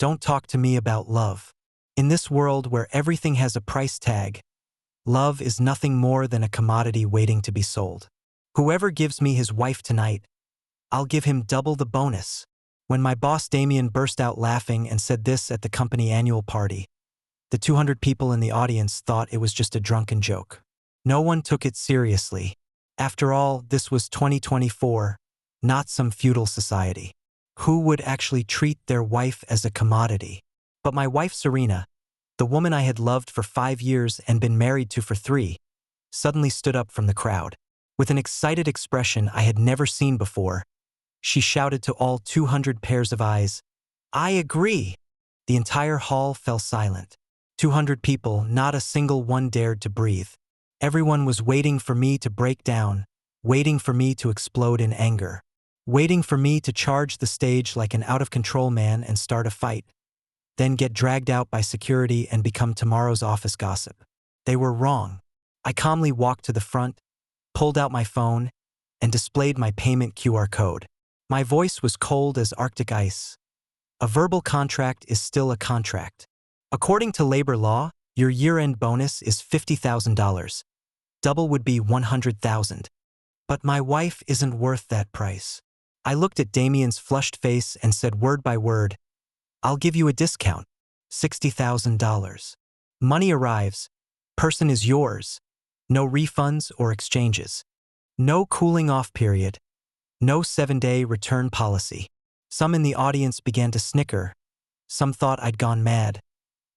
Don't talk to me about love. In this world where everything has a price tag, love is nothing more than a commodity waiting to be sold. Whoever gives me his wife tonight, I'll give him double the bonus. When my boss Damien burst out laughing and said this at the company annual party, the 200 people in the audience thought it was just a drunken joke. No one took it seriously. After all, this was 2024, not some feudal society. Who would actually treat their wife as a commodity? But my wife Serena, the woman I had loved for 5 years and been married to for 3, suddenly stood up from the crowd. With an excited expression I had never seen before, she shouted to all 200 pairs of eyes, "I agree!" The entire hall fell silent. 200 people, not a single one dared to breathe. Everyone was waiting for me to break down, waiting for me to explode in anger, waiting for me to charge the stage like an out-of-control man and start a fight, then get dragged out by security and become tomorrow's office gossip. They were wrong. I calmly walked to the front, pulled out my phone, and displayed my payment QR code. My voice was cold as Arctic ice. A verbal contract is still a contract. According to labor law, your year-end bonus is $50,000. Double would be $100,000. But my wife isn't worth that price. I looked at Damien's flushed face and said word by word, "I'll give you a discount, $60,000. Money arrives, person is yours, no refunds or exchanges. No cooling off period, no 7-day return policy." Some in the audience began to snicker. Some thought I'd gone mad.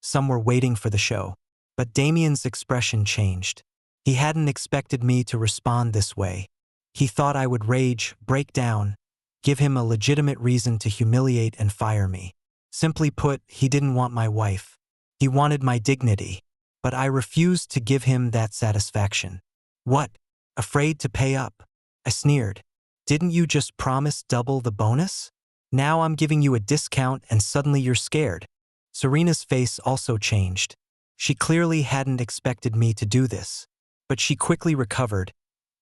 Some were waiting for the show. But Damien's expression changed. He hadn't expected me to respond this way. He thought I would rage, break down, give him a legitimate reason to humiliate and fire me. Simply put, he didn't want my wife. He wanted my dignity. But I refused to give him that satisfaction. "What? Afraid to pay up?" I sneered. "Didn't you just promise double the bonus? Now I'm giving you a discount and suddenly you're scared." Serena's face also changed. She clearly hadn't expected me to do this. But she quickly recovered,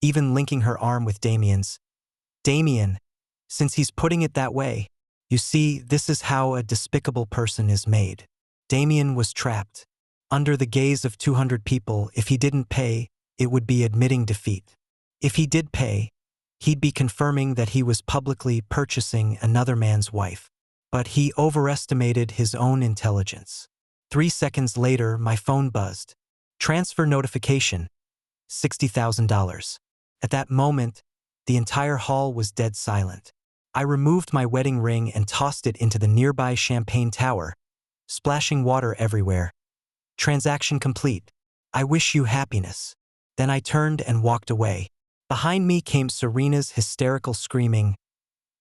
even linking her arm with Damien's. "Damien, since he's putting it that way, you see, this is how a despicable person is made." Damien was trapped. Under the gaze of 200 people, if he didn't pay, it would be admitting defeat. If he did pay, he'd be confirming that he was publicly purchasing another man's wife. But he overestimated his own intelligence. 3 seconds later, my phone buzzed. Transfer notification, $60,000. At that moment, the entire hall was dead silent. I removed my wedding ring and tossed it into the nearby champagne tower, splashing water everywhere. Transaction complete. I wish you happiness. Then I turned and walked away. Behind me came Serena's hysterical screaming,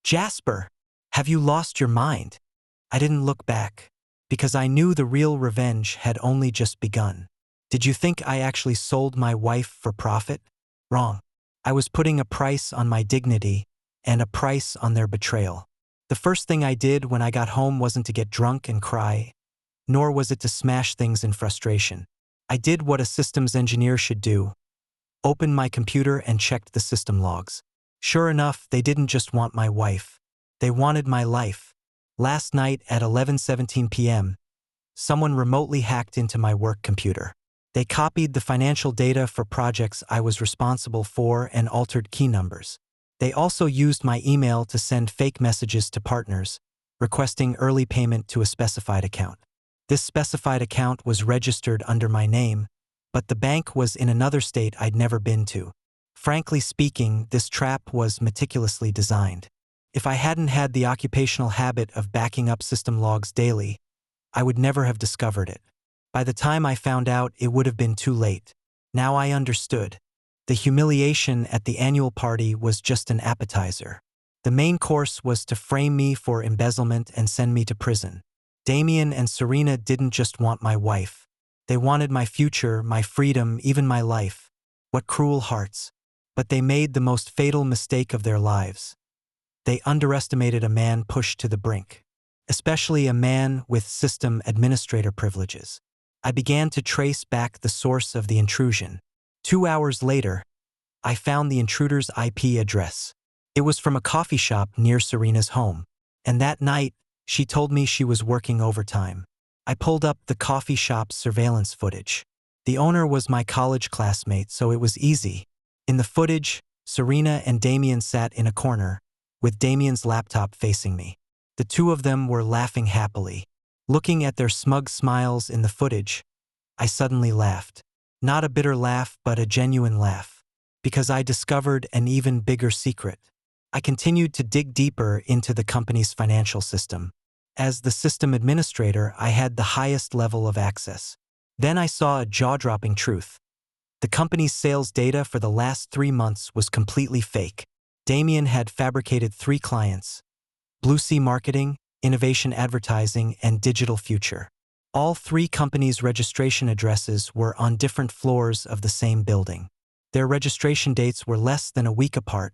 "Jasper, have you lost your mind?" I didn't look back, because I knew the real revenge had only just begun. Did you think I actually sold my wife for profit? Wrong. I was putting a price on my dignity and a price on their betrayal. The first thing I did when I got home wasn't to get drunk and cry, nor was it to smash things in frustration. I did what a systems engineer should do. Opened my computer and checked the system logs. Sure enough, they didn't just want my wife. They wanted my life. Last night at 11:17 p.m., someone remotely hacked into my work computer. They copied the financial data for projects I was responsible for and altered key numbers. They also used my email to send fake messages to partners, requesting early payment to a specified account. This specified account was registered under my name, but the bank was in another state I'd never been to. Frankly speaking, this trap was meticulously designed. If I hadn't had the occupational habit of backing up system logs daily, I would never have discovered it. By the time I found out, it would have been too late. Now I understood. The humiliation at the annual party was just an appetizer. The main course was to frame me for embezzlement and send me to prison. Damien and Serena didn't just want my wife. They wanted my future, my freedom, even my life. What cruel hearts. But they made the most fatal mistake of their lives. They underestimated a man pushed to the brink, especially a man with system administrator privileges. I began to trace back the source of the intrusion. 2 hours later, I found the intruder's IP address. It was from a coffee shop near Serena's home. And that night, She told me she was working overtime. I pulled up the coffee shop's surveillance footage. The owner was my college classmate, so it was easy. In the footage, Serena and Damien sat in a corner, with Damien's laptop facing me. The two of them were laughing happily. Looking at their smug smiles in the footage, I suddenly laughed. Not a bitter laugh, but a genuine laugh. Because I discovered an even bigger secret. I continued to dig deeper into the company's financial system. As the system administrator, I had the highest level of access. Then I saw a jaw-dropping truth. The company's sales data for the last 3 months was completely fake. Damien had fabricated 3 clients: Blue Sea Marketing, Innovation Advertising, and Digital Future. All 3 companies' registration addresses were on different floors of the same building. Their registration dates were less than a week apart,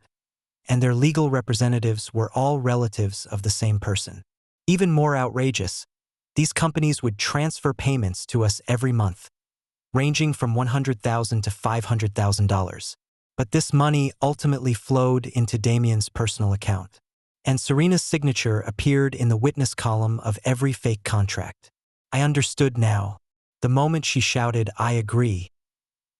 and their legal representatives were all relatives of the same person. Even more outrageous, these companies would transfer payments to us every month, ranging from $100,000 to $500,000. But this money ultimately flowed into Damien's personal account. And Serena's signature appeared in the witness column of every fake contract. I understood now. The moment she shouted, "I agree,"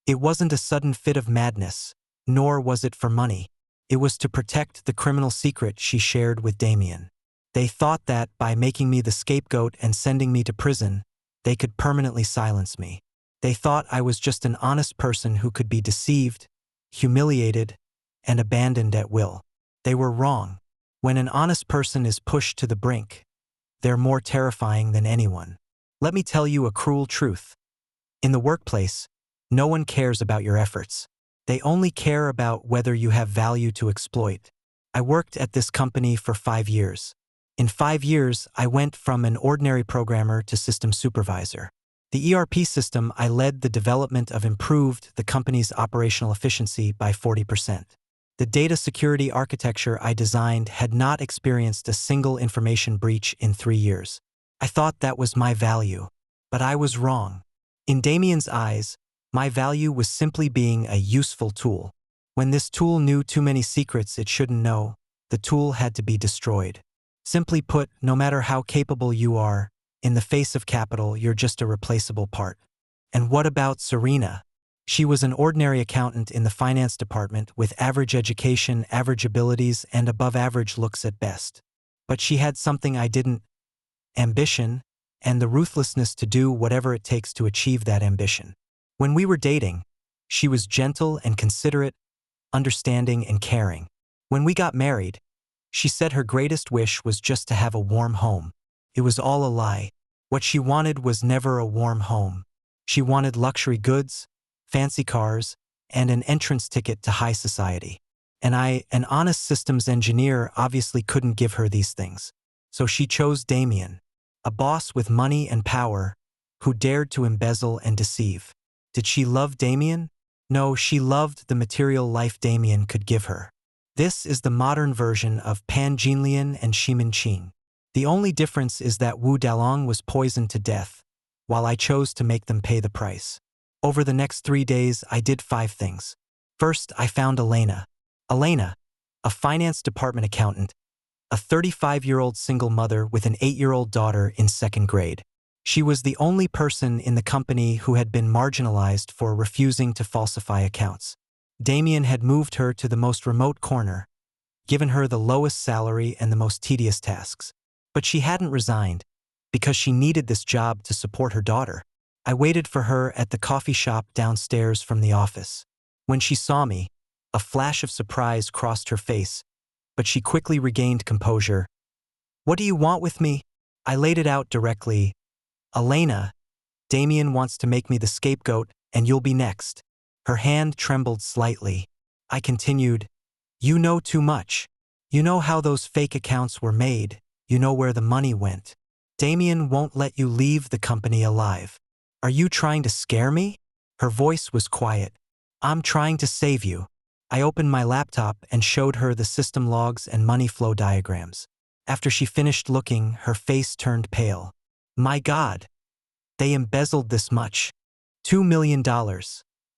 it wasn't a sudden fit of madness, nor was it for money. It was to protect the criminal secret she shared with Damien. They thought that, by making me the scapegoat and sending me to prison, they could permanently silence me. They thought I was just an honest person who could be deceived, humiliated, and abandoned at will. They were wrong. When an honest person is pushed to the brink, they're more terrifying than anyone. Let me tell you a cruel truth. In the workplace, no one cares about your efforts. They only care about whether you have value to exploit. I worked at this company for 5 years. In 5 years, I went from an ordinary programmer to system supervisor. The ERP system I led the development of improved the company's operational efficiency by 40%. The data security architecture I designed had not experienced a single information breach in 3 years. I thought that was my value, but I was wrong. In Damien's eyes, my value was simply being a useful tool. When this tool knew too many secrets it shouldn't know, the tool had to be destroyed. Simply put, no matter how capable you are, in the face of capital, you're just a replaceable part. And what about Serena? She was an ordinary accountant in the finance department with average education, average abilities, and above-average looks at best. But she had something I didn't: ambition, and the ruthlessness to do whatever it takes to achieve that ambition. When we were dating, she was gentle and considerate, understanding and caring. When we got married, she said her greatest wish was just to have a warm home. It was all a lie. What she wanted was never a warm home. She wanted luxury goods, fancy cars, and an entrance ticket to high society. And I, an honest systems engineer, obviously couldn't give her these things. So she chose Damien, a boss with money and power, who dared to embezzle and deceive. Did she love Damien? No, she loved the material life Damien could give her. This is the modern version of Pan Jinlian and Shimin Qing. The only difference is that Wu Dalong was poisoned to death, while I chose to make them pay the price. Over the next 3 days, I did 5 things. First, I found Elena. Elena, a finance department accountant, a 35-year-old single mother with an 8-year-old daughter in 2nd grade. She was the only person in the company who had been marginalized for refusing to falsify accounts. Damien had moved her to the most remote corner, given her the lowest salary and the most tedious tasks. But she hadn't resigned, because she needed this job to support her daughter. I waited for her at the coffee shop downstairs from the office. When she saw me, a flash of surprise crossed her face, but she quickly regained composure. "What do you want with me?" I laid it out directly. "Elena, Damien wants to make me the scapegoat, and you'll be next." Her hand trembled slightly. I continued, "You know too much. You know how those fake accounts were made. You know where the money went. Damien won't let you leave the company alive. Are you trying to scare me?" Her voice was quiet. "I'm trying to save you." I opened my laptop and showed her the system logs and money flow diagrams. After she finished looking, her face turned pale. "My God, they embezzled this much. $2 million,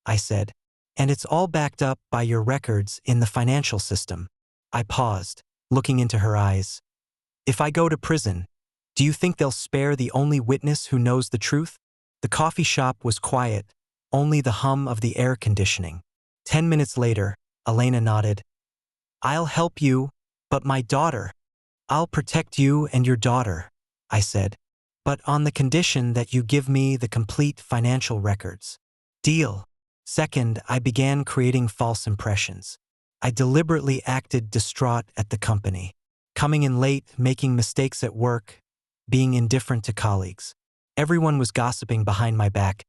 I said. "And it's all backed up by your records in the financial system." I paused, looking into her eyes. "If I go to prison, Do you think they'll spare the only witness who knows the truth? The coffee shop was quiet, only the hum of the air conditioning. 10 minutes later, Elena nodded. I'll help you, but my daughter. I'll protect you and your daughter, I said, but on the condition that you give me the complete financial records. Deal. Second, I began creating false impressions. I deliberately acted distraught at the company, coming in late, making mistakes at work, being indifferent to colleagues. Everyone was gossiping behind my back.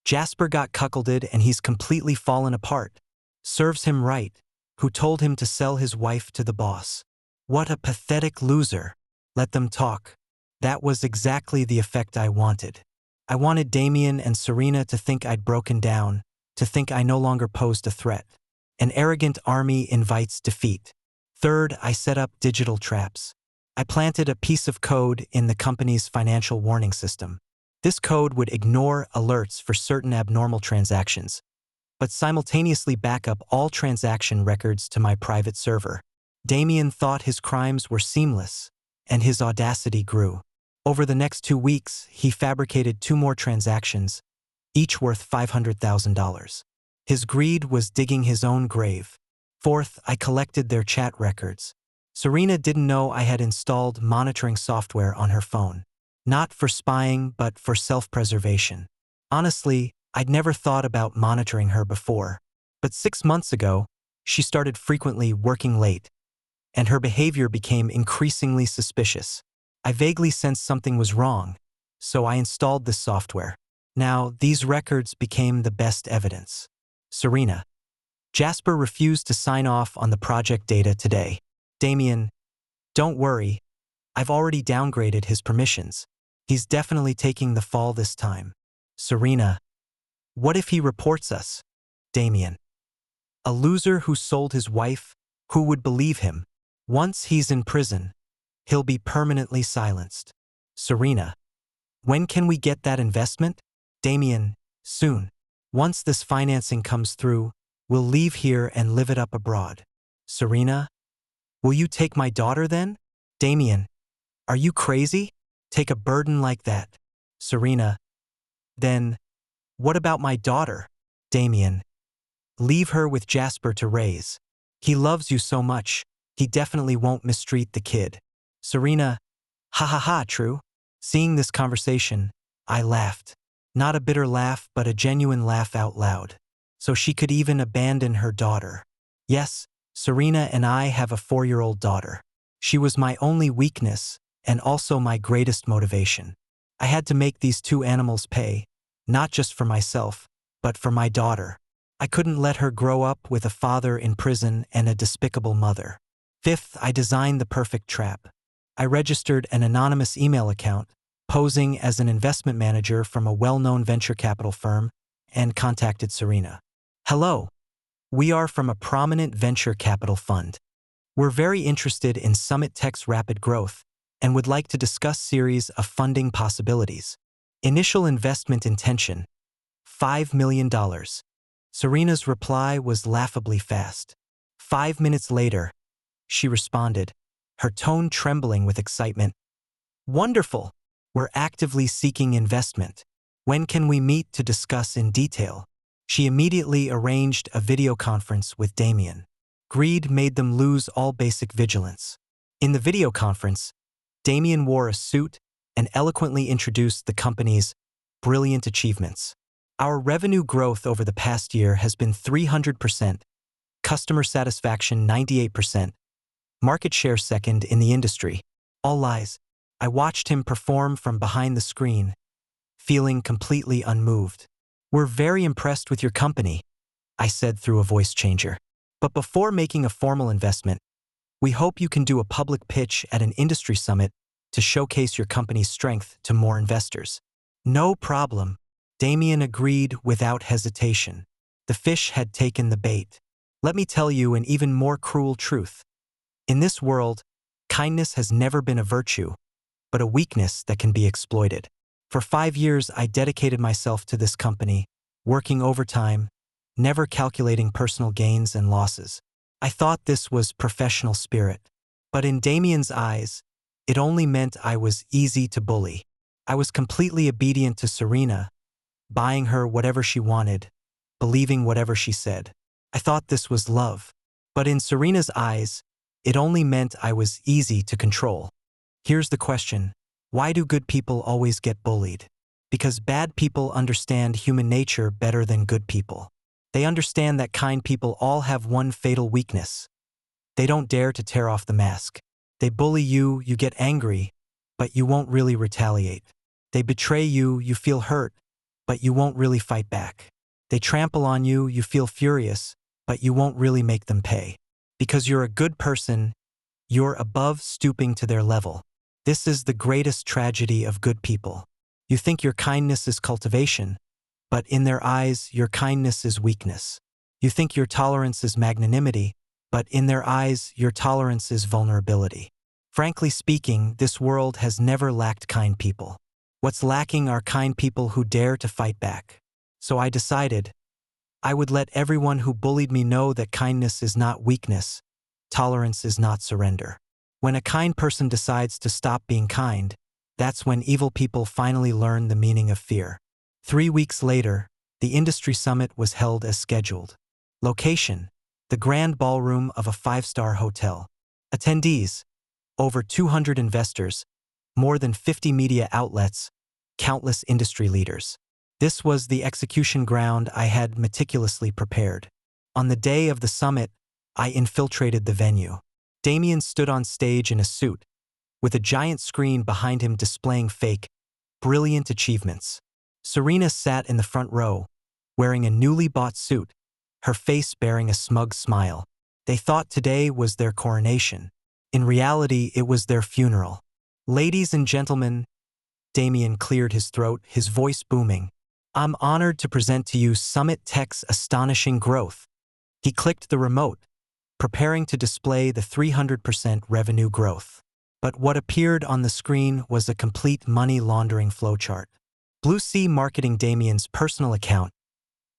Jasper got cuckolded and he's completely fallen apart. Serves him right. Who told him to sell his wife to the boss? What a pathetic loser. Let them talk. That was exactly the effect I wanted. I wanted Damien and Serena to think I'd broken down, to think I no longer posed a threat. An arrogant army invites defeat. Third, I set up digital traps. I planted a piece of code in the company's financial warning system. This code would ignore alerts for certain abnormal transactions, but simultaneously back up all transaction records to my private server. Damien thought his crimes were seamless, and his audacity grew. Over the next 2 weeks, he fabricated 2 more transactions, each worth $500,000. His greed was digging his own grave. Fourth, I collected their chat records. Serena didn't know I had installed monitoring software on her phone. Not for spying, but for self-preservation. Honestly, I'd never thought about monitoring her before. But 6 months ago, she started frequently working late, and her behavior became increasingly suspicious. I vaguely sensed something was wrong, so I installed this software. Now, these records became the best evidence. Serena. Jasper refused to sign off on the project data today. Damien, don't worry. I've already downgraded his permissions. He's definitely taking the fall this time. Serena. What if he reports us? Damien. A loser who sold his wife? Who would believe him? Once he's in prison, he'll be permanently silenced. Serena. When can we get that investment? Damien. Soon. Once this financing comes through, we'll leave here and live it up abroad. Serena. Will you take my daughter then? Damien. Are you crazy? Take a burden like that. Serena. Then, what about my daughter? Damien. Leave her with Jasper to raise. He loves you so much, he definitely won't mistreat the kid. Serena. Ha ha ha, true. Seeing this conversation, I laughed. Not a bitter laugh, but a genuine laugh out loud. So she could even abandon her daughter. Yes, Serena and I have a 4-year-old daughter. She was my only weakness, and also my greatest motivation. I had to make these 2 animals pay, not just for myself, but for my daughter. I couldn't let her grow up with a father in prison and a despicable mother. Fifth, I designed the perfect trap. I registered an anonymous email account, posing as an investment manager from a well-known venture capital firm, and contacted Serena. Hello. We are from a prominent venture capital fund. We're very interested in Summit Tech's rapid growth and would like to discuss series of funding possibilities. Initial investment intention, $5 million. Serena's reply was laughably fast. 5 minutes later, she responded, her tone trembling with excitement. Wonderful! We're actively seeking investment. When can we meet to discuss in detail? She immediately arranged a video conference with Damien. Greed made them lose all basic vigilance. In the video conference, Damien wore a suit and eloquently introduced the company's brilliant achievements. Our revenue growth over the past year has been 300%, customer satisfaction 98%, market share second in the industry. All lies. I watched him perform from behind the screen, feeling completely unmoved. We're very impressed with your company, I said through a voice changer. But before making a formal investment, we hope you can do a public pitch at an industry summit to showcase your company's strength to more investors. No problem. Damien agreed without hesitation. The fish had taken the bait. Let me tell you an even more cruel truth. In this world, kindness has never been a virtue, but a weakness that can be exploited. For 5 years, I dedicated myself to this company, working overtime, never calculating personal gains and losses. I thought this was professional spirit. But in Damien's eyes, it only meant I was easy to bully. I was completely obedient to Serena, buying her whatever she wanted, believing whatever she said. I thought this was love. But in Serena's eyes, it only meant I was easy to control. Here's the question. Why do good people always get bullied? Because bad people understand human nature better than good people. They understand that kind people all have one fatal weakness. They don't dare to tear off the mask. They bully you, you get angry, but you won't really retaliate. They betray you, you feel hurt, but you won't really fight back. They trample on you, you feel furious, but you won't really make them pay. Because you're a good person, you're above stooping to their level. This is the greatest tragedy of good people. You think your kindness is cultivation, but in their eyes, your kindness is weakness. You think your tolerance is magnanimity, but in their eyes, your tolerance is vulnerability. Frankly speaking, this world has never lacked kind people. What's lacking are kind people who dare to fight back. So I decided I would let everyone who bullied me know that kindness is not weakness, tolerance is not surrender. When a kind person decides to stop being kind, that's when evil people finally learn the meaning of fear. 3 weeks later, the industry summit was held as scheduled. Location: the grand ballroom of a 5-star hotel. Attendees: over 200 investors, more than 50 media outlets, countless industry leaders. This was the execution ground I had meticulously prepared. On the day of the summit, I infiltrated the venue. Damien stood on stage in a suit, with a giant screen behind him displaying fake, brilliant achievements. Serena sat in the front row, wearing a newly bought suit, her face bearing a smug smile. They thought today was their coronation. In reality, it was their funeral. Ladies and gentlemen, Damien cleared his throat, his voice booming. I'm honored to present to you Summit Tech's astonishing growth. He clicked the remote, preparing to display the 300% revenue growth. But what appeared on the screen was a complete money laundering flowchart. Blue Sea Marketing Damien's personal account,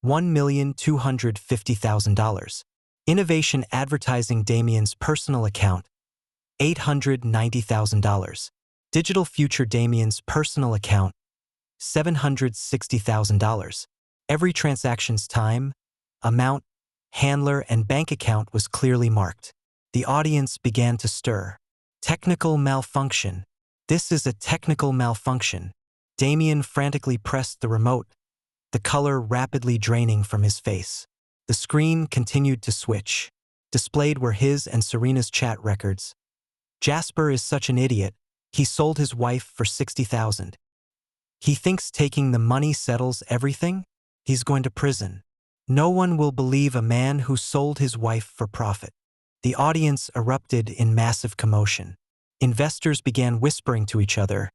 $1,250,000. Innovation Advertising Damien's personal account, $890,000. Digital Future Damien's personal account, $760,000. Every transaction's time, amount, handler, and bank account was clearly marked. The audience began to stir. Technical malfunction. This is a technical malfunction. Damien frantically pressed the remote, the color rapidly draining from his face. The screen continued to switch. Displayed were his and Serena's chat records. Jasper is such an idiot. He sold his wife for $60,000. He thinks taking the money settles everything? He's going to prison. No one will believe a man who sold his wife for profit. The audience erupted in massive commotion. Investors began whispering to each other,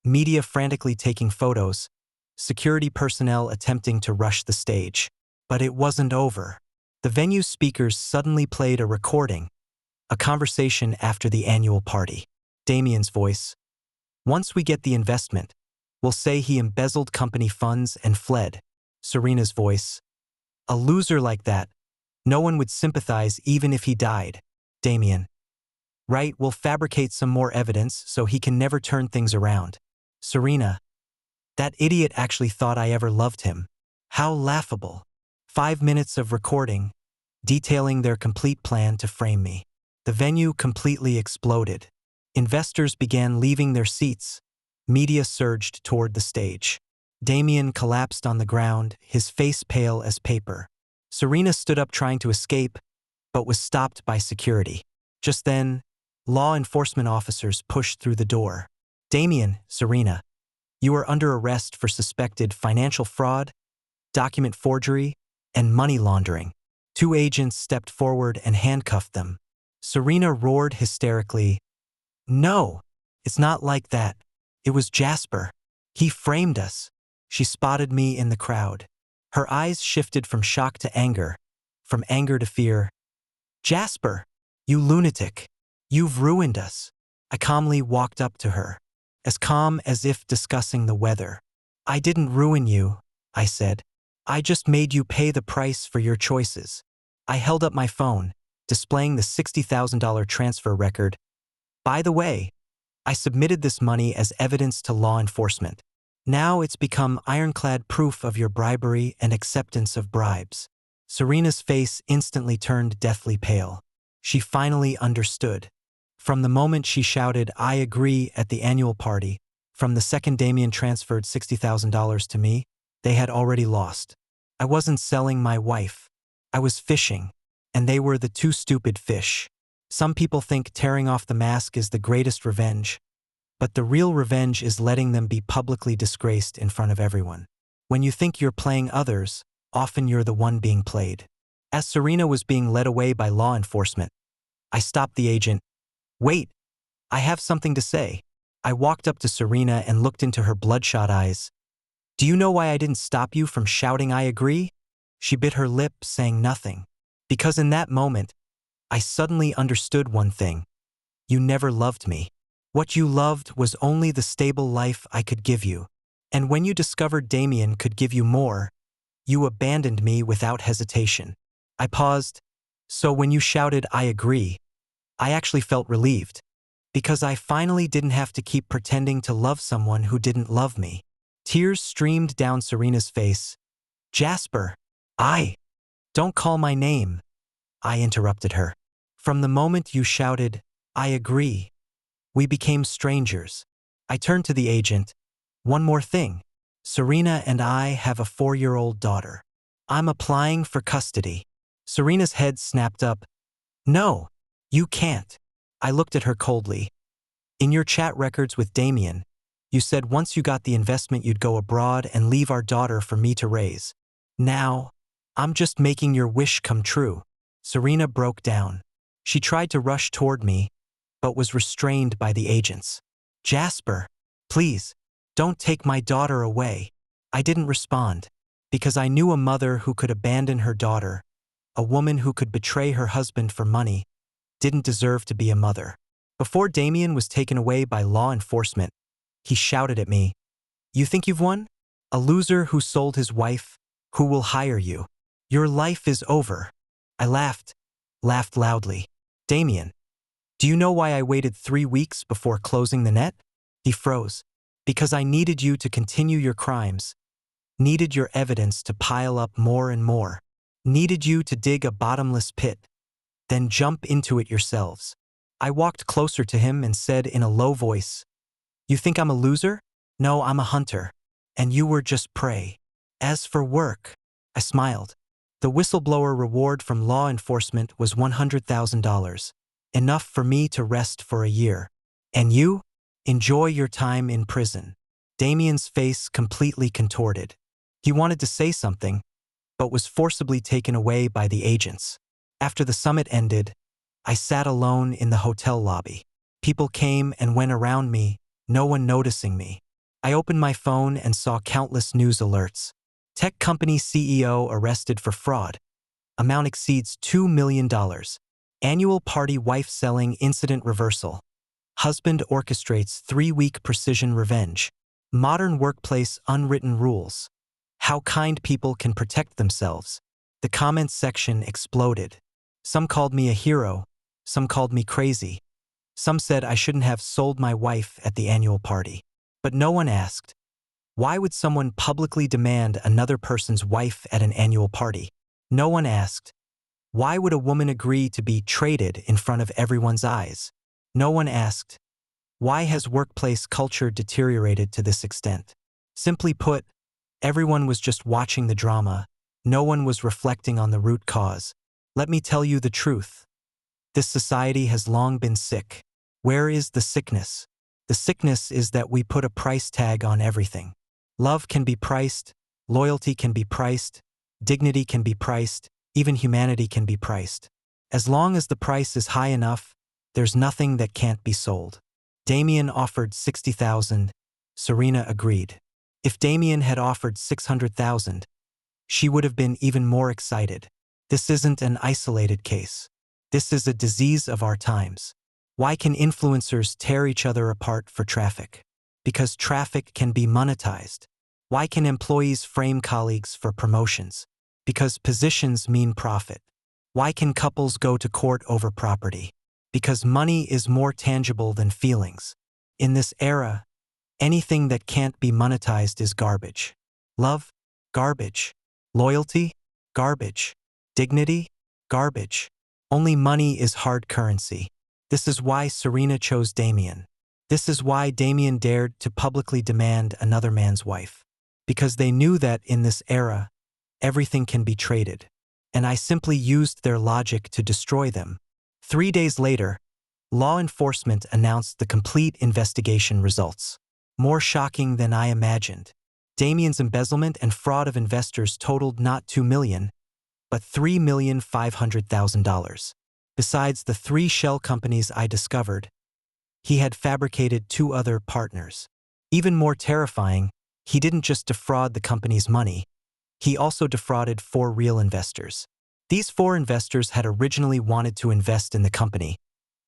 media frantically taking photos, security personnel attempting to rush the stage. But it wasn't over. The venue's speakers suddenly played a recording, a conversation after the annual party. Damien's voice. Once we get the investment, we'll say he embezzled company funds and fled. Serena's voice. A loser like that, no one would sympathize even if he died. Damien. Right, we'll fabricate some more evidence so he can never turn things around. Serena. That idiot actually thought I ever loved him. How laughable. 5 minutes of recording, detailing their complete plan to frame me. The venue completely exploded. Investors began leaving their seats. Media surged toward the stage. Damien collapsed on the ground, his face pale as paper. Serena stood up trying to escape, but was stopped by security. Just then, law enforcement officers pushed through the door. Damien, Serena, you are under arrest for suspected financial fraud, document forgery, and money laundering. 2 agents stepped forward and handcuffed them. Serena roared hysterically, "No, it's not like that. It was Jasper. He framed us." She spotted me in the crowd. Her eyes shifted from shock to anger, from anger to fear. "Jasper, you lunatic. You've ruined us." I calmly walked up to her, as calm as if discussing the weather. "I didn't ruin you," I said. "I just made you pay the price for your choices." I held up my phone, displaying the $60,000 transfer record. "By the way, I submitted this money as evidence to law enforcement. Now it's become ironclad proof of your bribery and acceptance of bribes. Serena's face instantly turned deathly pale. She finally understood. From the moment she shouted, "I agree," at the annual party, from the second Damien transferred $60,000 to me, they had already lost. I wasn't selling my wife. I was fishing, and they were the two stupid fish. Some people think tearing off the mask is the greatest revenge, but the real revenge is letting them be publicly disgraced in front of everyone. When you think you're playing others, often you're the one being played. As Serena was being led away by law enforcement, I stopped the agent. "Wait, I have something to say." I walked up to Serena and looked into her bloodshot eyes. "Do you know why I didn't stop you from shouting 'I agree'?" She bit her lip, saying nothing. Because in that moment, I suddenly understood one thing. You never loved me. What you loved was only the stable life I could give you. And when you discovered Damien could give you more, you abandoned me without hesitation. I paused. So when you shouted, "I agree," I actually felt relieved. Because I finally didn't have to keep pretending to love someone who didn't love me. Tears streamed down Serena's face. "Jasper, don't call my name," I interrupted her. "From the moment you shouted, 'I agree,' we became strangers." I turned to the agent. "One more thing. Serena and I have a 4-year-old daughter. I'm applying for custody." Serena's head snapped up. "No, you can't." I looked at her coldly. "In your chat records with Damien, you said once you got the investment you'd go abroad and leave our daughter for me to raise. Now, I'm just making your wish come true." Serena broke down. She tried to rush toward me, but was restrained by the agents. "Jasper, please, don't take my daughter away." I didn't respond, because I knew a mother who could abandon her daughter, a woman who could betray her husband for money, didn't deserve to be a mother. Before Damien was taken away by law enforcement, he shouted at me, "You think you've won? A loser who sold his wife? Who will hire you? Your life is over." I laughed loudly. "Damien, do you know why I waited 3 weeks before closing the net?" He froze. "Because I needed you to continue your crimes, needed your evidence to pile up more and more, needed you to dig a bottomless pit, then jump into it yourselves." I walked closer to him and said in a low voice, "You think I'm a loser? No, I'm a hunter. And you were just prey. As for work," I smiled. "The whistleblower reward from law enforcement was $100,000, enough for me to rest for a year. And you? Enjoy your time in prison." Damien's face completely contorted. He wanted to say something, but was forcibly taken away by the agents. After the summit ended, I sat alone in the hotel lobby. People came and went around me, no one noticing me. I opened my phone and saw countless news alerts. Tech company CEO arrested for fraud. Amount exceeds $2 million. Annual party wife selling incident reversal. Husband orchestrates 3-week precision revenge. Modern workplace unwritten rules. How kind people can protect themselves. The comments section exploded. Some called me a hero. Some called me crazy. Some said I shouldn't have sold my wife at the annual party. But no one asked, why would someone publicly demand another person's wife at an annual party? No one asked, why would a woman agree to be traded in front of everyone's eyes? No one asked, why has workplace culture deteriorated to this extent? Simply put, everyone was just watching the drama. No one was reflecting on the root cause. Let me tell you the truth. This society has long been sick. Where is the sickness? The sickness is that we put a price tag on everything. Love can be priced, loyalty can be priced, dignity can be priced, even humanity can be priced. As long as the price is high enough, there's nothing that can't be sold. Damien offered $60,000. Serena agreed. If Damien had offered $600,000, she would have been even more excited. This isn't an isolated case. This is a disease of our times. Why can influencers tear each other apart for traffic? Because traffic can be monetized. Why can employees frame colleagues for promotions? Because positions mean profit. Why can couples go to court over property? Because money is more tangible than feelings. In this era, anything that can't be monetized is garbage. Love? Garbage. Loyalty? Garbage. Dignity? Garbage. Only money is hard currency. This is why Serena chose Damien. This is why Damien dared to publicly demand another man's wife. Because they knew that in this era, everything can be traded. And I simply used their logic to destroy them. 3 days later, law enforcement announced the complete investigation results. More shocking than I imagined. Damien's embezzlement and fraud of investors totaled not $2 million, but $3,500,000. Besides the 3 shell companies I discovered, he had fabricated 2 other partners. Even more terrifying, he didn't just defraud the company's money, he also defrauded 4 real investors. These 4 investors had originally wanted to invest in the company,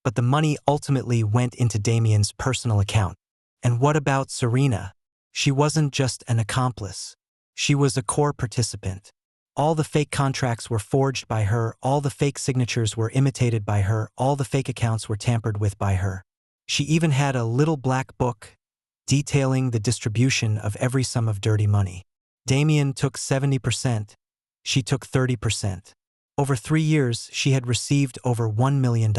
but the money ultimately went into Damien's personal account. And what about Serena? She wasn't just an accomplice. She was a core participant. All the fake contracts were forged by her, all the fake signatures were imitated by her, all the fake accounts were tampered with by her. She even had a little black book detailing the distribution of every sum of dirty money. Damien took 70%, she took 30%. Over 3 years, she had received over $1 million.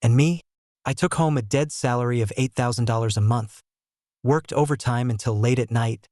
And me? I took home a dead salary of $8,000 a month, worked overtime until late at night,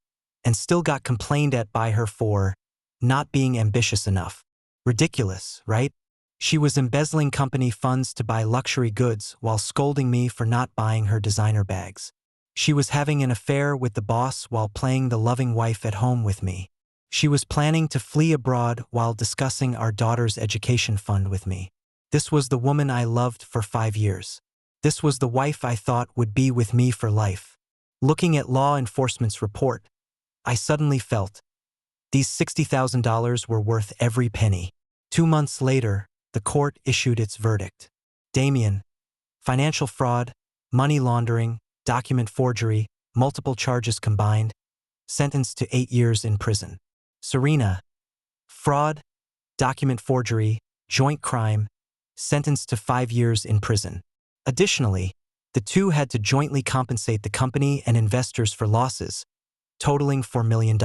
and still got complained at by her for not being ambitious enough. Ridiculous, right? She was embezzling company funds to buy luxury goods while scolding me for not buying her designer bags. She was having an affair with the boss while playing the loving wife at home with me. She was planning to flee abroad while discussing our daughter's education fund with me. This was the woman I loved for 5 years. This was the wife I thought would be with me for life. Looking at law enforcement's report, I suddenly felt these $60,000 were worth every penny. 2 months later, the court issued its verdict. Damien, financial fraud, money laundering, document forgery, multiple charges combined, sentenced to 8 years in prison. Serena, fraud, document forgery, joint crime, sentenced to 5 years in prison. Additionally, the 2 had to jointly compensate the company and investors for losses, totaling $4 million.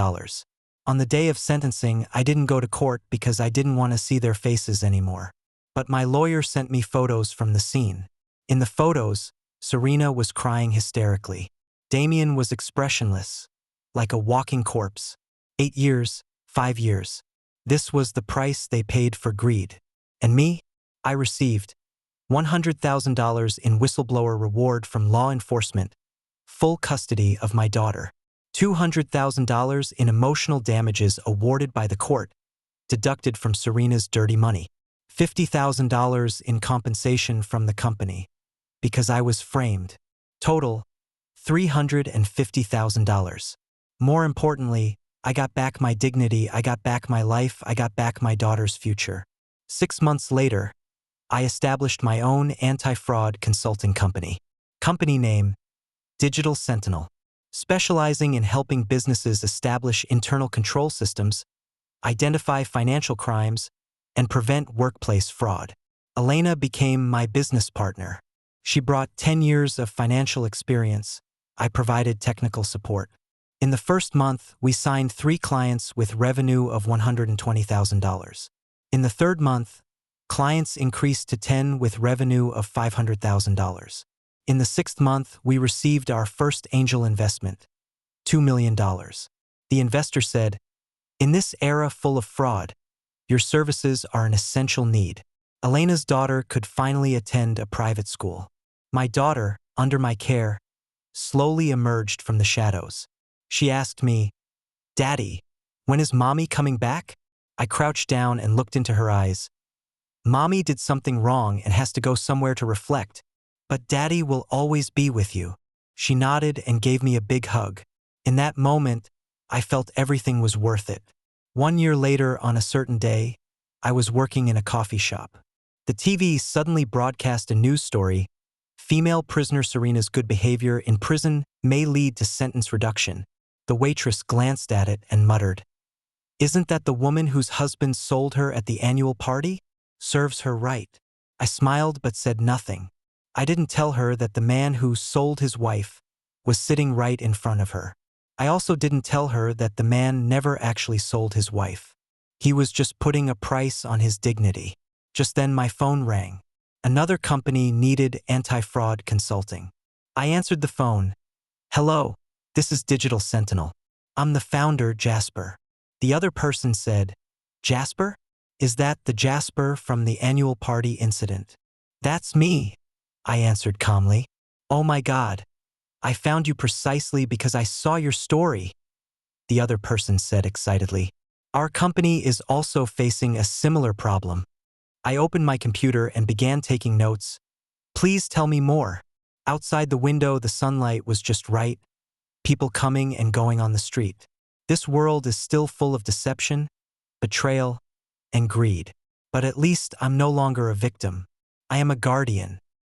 On the day of sentencing, I didn't go to court because I didn't want to see their faces anymore. But my lawyer sent me photos from the scene. In the photos, Serena was crying hysterically. Damien was expressionless, like a walking corpse. 8 years, 5 years. This was the price they paid for greed. And me? I received $100,000 in whistleblower reward from law enforcement, full custody of my daughter, $200,000 in emotional damages awarded by the court, deducted from Serena's dirty money, $50,000 in compensation from the company, because I was framed. Total, $350,000. More importantly, I got back my dignity, I got back my life, I got back my daughter's future. 6 months later, I established my own anti-fraud consulting company. Company name, Digital Sentinel, specializing in helping businesses establish internal control systems, identify financial crimes, and prevent workplace fraud. Elena became my business partner. She brought 10 years of financial experience. I provided technical support. In the first month, we signed 3 clients with revenue of $120,000. In the third month, clients increased to 10 with revenue of $500,000. In the 6th month, we received our first angel investment, $2 million. The investor said, "In this era full of fraud, your services are an essential need." Elena's daughter could finally attend a private school. My daughter, under my care, slowly emerged from the shadows. She asked me, "Daddy, when is Mommy coming back?" I crouched down and looked into her eyes. "Mommy did something wrong and has to go somewhere to reflect, but Daddy will always be with you." She nodded and gave me a big hug. In that moment, I felt everything was worth it. 1 year later, on a certain day, I was working in a coffee shop. The TV suddenly broadcast a news story: female prisoner Serena's good behavior in prison may lead to sentence reduction. The waitress glanced at it and muttered, "Isn't that the woman whose husband sold her at the annual party? Serves her right." I smiled but said nothing. I didn't tell her that the man who sold his wife was sitting right in front of her. I also didn't tell her that the man never actually sold his wife. He was just putting a price on his dignity. Just then my phone rang. Another company needed anti-fraud consulting. I answered the phone. Hello, this is Digital Sentinel. I'm the founder, Jasper. The other person said, Jasper? Is that the Jasper from the annual party incident? That's me, I answered calmly. Oh my God. I found you precisely because I saw your story, the other person said excitedly. Our company is also facing a similar problem. I opened my computer and began taking notes. Please tell me more. Outside the window, the sunlight was just right, people coming and going on the street. This world is still full of deception, betrayal, and greed. But at least I'm no longer a victim. I am a guardian.